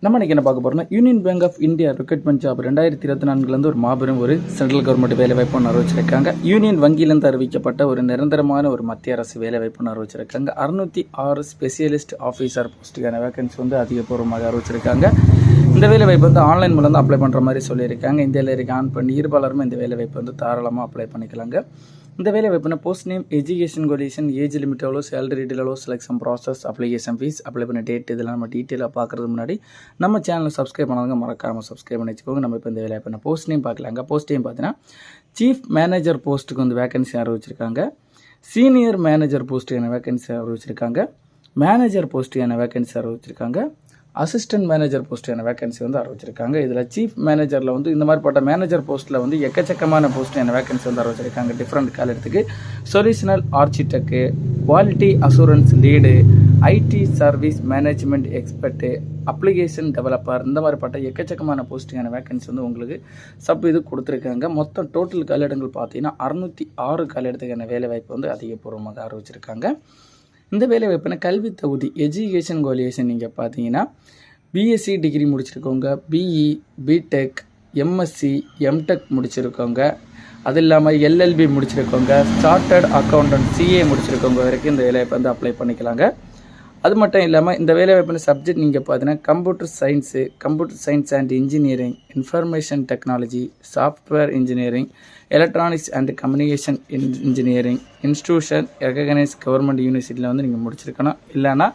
நம்ம இன்றைக்கி என்ன பார்க்க போகிறோம்னா union bank of India recruitment job 2024 ஒரு மாபெரும் ஒரு சென்ட்ரல் கவர்மெண்ட் வேலைவாய்ப்பு அறிவிச்சிருக்காங்க. யூனியன் வங்கியிலிருந்து அறிவிக்கப்பட்ட ஒரு நிரந்தரமான ஒரு மத்திய அரசு வேலைவாய்ப்பு அறிவிச்சிருக்காங்க. 606 ஸ்பெஷலிஸ்ட் ஆஃபீஸர் போஸ்ட்டுக்கான வேகன்சி அதிகபூர்வமாக அறிவிச்சிருக்காங்க. இந்த வேலைவாய்ப்பு ஆன்லைன் மூலம் தான் அப்ளை பண்ணுற மாதிரி சொல்லியிருக்காங்க. இந்தியாவில் இருக்க ஆண் பெண் இருபாலருமே இந்த வேலைவாய்ப்பு தாராளமாக அப்ளை பண்ணிக்கலாங்க. இந்த வேலைவாய்ப்புனா post name, education qualification, age limit எவ்வளோ, சேலரி டீட்டெயில் எவ்வளோ, selection process, application fees, apply பண்ண டேட், இதெல்லாம் நம்ம டீட்டெயிலாக பார்க்குறது முன்னாடி நம்ம சேனலை சப்ஸ்கிரைப் பண்ணாதவங்க மறக்காமல் சப்ஸ்கிரைப் பண்ணி வச்சுக்கோங்க. நம்ம இப்போ இந்த வேலைவாய்ப்பு போஸ்ட் நேம் பார்க்கலாங்க. போஸ்ட் நேம் பார்த்தீங்கன்னா சீஃப் மேனேஜர் போஸ்ட்டுக்கு வேகன்சி அறிவிச்சிருக்காங்க. சீனியர் மேனேஜர் போஸ்ட்டுக்கான வேகன்சி அறிவிச்சிருக்காங்க. மேனேஜர் போஸ்ட்டுக்கான வேகன்சி அறிவிச்சிருக்காங்க. அசிஸ்டன்ட் மேனேஜர் போஸ்ட்டுக்கான வேகன்சி அறிவிச்சிருக்காங்க. இதில் சீஃப் மேனேஜரில் இந்த மாதிரிப்பட்ட மேனேஜர் போஸ்ட்டில் எக்கச்சக்கமான போஸ்ட்டுக்கான வேகன்சி அறிவிச்சிருக்காங்க. டிஃப்ரெண்ட் காலத்துக்கு solutional architect, quality assurance lead, IT service management expert, application developer, இந்த மாதிரிப்பட்ட எக்கச்சக்கமான போஸ்ட்டுக்கான வேகன்சி உங்களுக்கு இது கொடுத்துருக்காங்க. மொத்தம் டோட்டல் காலியிடங்கள் பார்த்தீங்கன்னா 606 காலியிடத்துக்கான வேலைவாய்ப்பு அதிகபூர்வமாக அறிவிச்சிருக்காங்க. இந்த வேலைவாய்ப்புனா கல்வி தகுதி, எஜுகேஷன் குவாலிஃபிகேஷன் நீங்கள் பார்த்தீங்கன்னா பிஎஸ்சி டிகிரி முடிச்சிருக்கோங்க, பிஇ, பிடெக், எம்எஸ்சி, எம்டெக் முடிச்சிருக்கோங்க, அது இல்லாமல் எல்எல்பி முடிச்சிருக்கோங்க, சார்ட்டர்ட் அக்கௌண்டன்ட் சிஏ முடிச்சிருக்கோங்க வரைக்கும் இந்த வேலைவாய்ப்பு அப்ளை பண்ணிக்கலாங்க. அது மட்டும் இல்லாமல் இந்த வேலைவாய்ப்பு சப்ஜெக்ட் நீங்கள் பார்த்தீங்கன்னா computer science and engineering, information technology, software engineering, electronics and communication engineering, institution recognise government யூனிவர்சிட்டியில் நீங்கள் முடிச்சிருக்கணும். இல்லைனா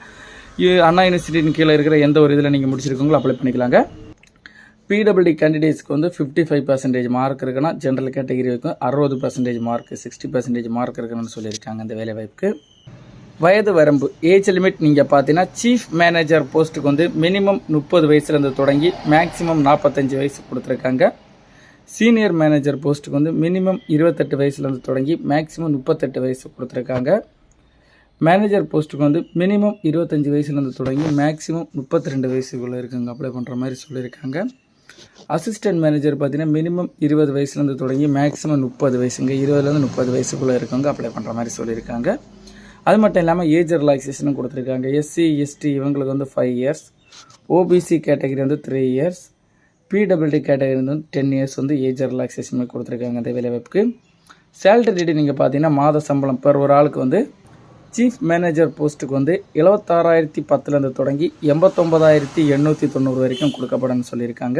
அண்ணா யூனிவர்சிட்டியின் கீழே இருக்கிற எந்த ஒரு இதில் நீங்கள் முடிச்சிருக்கீங்களோ அப்ளை பண்ணிக்கலாங்க. பிடபிள்யூடி கேண்டிடேட்ஸ்க்கு 55% மார்க் இருக்குன்னா, ஜென்ரல் கேட்டகரிக்கு 60% மார்க், 60% மார்க் இருக்குன்னு சொல்லியிருக்காங்க. இந்த வேலைவாய்ப்புக்கு வயது வரம்பு, ஏஜ் லிமிட் நீங்கள் பார்த்தீங்கன்னா சீஃப் மேனேஜர் போஸ்ட்டுக்கு மினிமம் 30 வயசுலேருந்து தொடங்கி மேக்ஸிமம் 45 வயசு கொடுத்துருக்காங்க. சீனியர் மேனேஜர் போஸ்ட்டுக்கு மினிமம் 28 வயசுலேருந்து தொடங்கி மேக்ஸிமம் 38 வயசு கொடுத்துருக்காங்க. மேனேஜர் போஸ்ட்டுக்கு மினிமம் 25 வயசுலேருந்து தொடங்கி மேக்ஸிமம் 32 வயசுக்குள்ளே இருக்குங்க அப்ளை பண்ணுற மாதிரி சொல்லியிருக்காங்க. அசிஸ்டன்ட் மேனேஜர் பார்த்தீங்கன்னா மினிமம் 20 வயசுலேருந்து தொடங்கி மேக்ஸிமம் 30 வயசுங்க, 20லேருந்து 30 வயசுக்குள்ளே இருக்கவங்க அப்ளை பண்ணுற மாதிரி சொல்லியிருக்காங்க. அது மட்டும் இல்லாமல் ஏஜ் ரிலாக்ஸேஷனும் கொடுத்துருக்காங்க. எஸ்சி எஸ்டி இவங்களுக்கு 5 years, OBC category 3 years, PWD category 10 years age relaxation கொடுத்துருக்காங்க. இந்த வேலைவாய்ப்புக்கு சேலரி டீட்டெயில் நீங்கள் பார்த்தீங்கன்னா மாத சம்பளம் பெர் ஒரு ஆளுக்கு சீஃப் மேனேஜர் போஸ்ட்டுக்கு 76,010லேருந்து தொடங்கி 89,890 வரைக்கும் கொடுக்கப்படன்னு சொல்லியிருக்காங்க.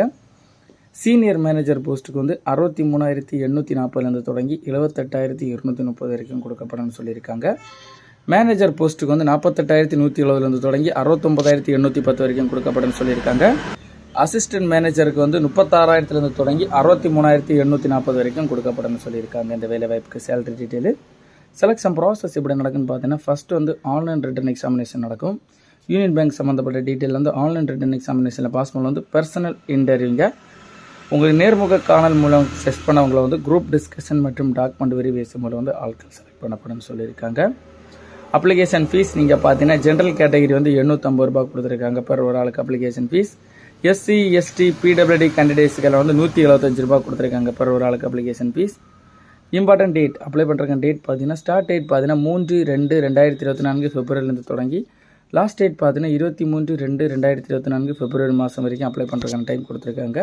சீனியர் மேனேஜர் போஸ்ட்டுக்கு 63,840லேருந்து தொடங்கி 78,230 வரைக்கும் கொடுக்கப்படன்னு சொல்லியிருக்காங்க. மேனேஜர் போஸ்ட்டுக்கு 48,170லேருந்து தொடங்கி 69,810 வரைக்கும் கொடுக்கப்படன்னு சொல்லியிருக்காங்க. அசிஸ்டன்ட் மேனேஜருக்கு 36,000லேருந்து தொடங்கி 63,840 வரைக்கும் கொடுக்கப்படன்னு சொல்லியிருக்காங்க. இந்த வேலைவாய்ப்புக்கு சேலரி டீட்டெயில். செலெக்ஷன் ப்ராசஸ் எப்படி நடக்குன்னு பார்த்தீங்கன்னா ஃபஸ்ட்டு ஆன்லைன் ரிட்டன் எக்ஸாமினேஷன் நடக்கும். யூனியன் பேங்க் சம்மந்தப்பட்ட டீட்டெயில் ஆன்லைன் ரிட்டன் எக்ஸாமினேஷனில் பாஸ் பண்ண பர்சனல் இன்டர்வியூங்க. உங்களுக்கு நேர்முக காணல் மூலம் செஸ் பண்ணவங்களை குரூப் டிஸ்கஷன் மற்றும் டாக்குமெண்ட் வெரிஃபிகேஷன் மூலம் ஆட்கள் செலக்ட் பண்ணப்படும் சொல்லியிருக்காங்க. அப்ளிகேஷன் ஃபீஸ் நீங்கள் பார்த்தீங்கன்னா ஜென்ரல் கேட்டகரி 850 ரூபாய் கொடுத்துருக்காங்க பெர் ஒரு ஆளுக்கு application fees. SC ST PWD கேண்டிடேட்ஸ்களை 175 ரூபாய் கொடுத்துருக்காங்க பெர் ஒரு ஆளுக்கு application fees. Important date apply பண்ணுற டேட் பார்த்தீங்கன்னா ஸ்டார்ட் டேட் பார்த்தீங்கன்னா 3/2/2024 பிப்ரவரிலேருந்து தொடங்கி லாஸ்ட் டேட் பார்த்தீங்கன்னா 23/2/2024 பிப்ரவரி மாதம் வரைக்கும் அப்ளை பண்ணுறதுக்கான டைம் கொடுத்துருக்காங்க.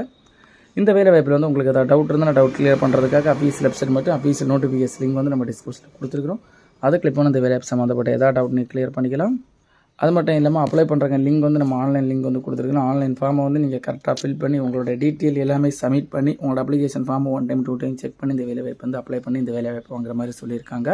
இந்த வேலை வாய்ப்பில் உங்களுக்கு ஏதாவது டவுட் இருந்தால் நான் டவுட் கிளியர் பண்ணுறதுக்காக அஃபீஷியல் வெப்சைட் மட்டும் அஃபீஷியல் நோட்டிஃபிகேஷன் லிங்க் நம்ம டிஸ்கிரிப்ஷனில் கொடுத்துருக்கோம். அதை கிளிக் பண்ணி இந்த வேலை ஆப் சம்மந்தப்பட்ட ஏதாவது டவுட் நீங்கள் கிளியர் பண்ணிக்கலாம். அது மட்டும் இல்லாமல் அப்ளை பண்ணுற லிங்க் நம்ம ஆன்லைன் லிங்க் கொடுத்துருக்கோம். ஆன்லைன் ஃபார்மை நீங்கள் கரெக்டாக ஃபில் பண்ணி உங்களோட டீட்டெயில் எல்லாமே சப்மிட் பண்ணி உங்களோட அப்ளிகேஷன் ஃபார்மை 1 டைம் 2 டைம் செக் பண்ணி இந்த வேலை வாய்ப்பு அப்ளை பண்ணி இந்த வேலை வாய்ப்பு வாங்குற மாதிரி சொல்லியிருக்காங்க.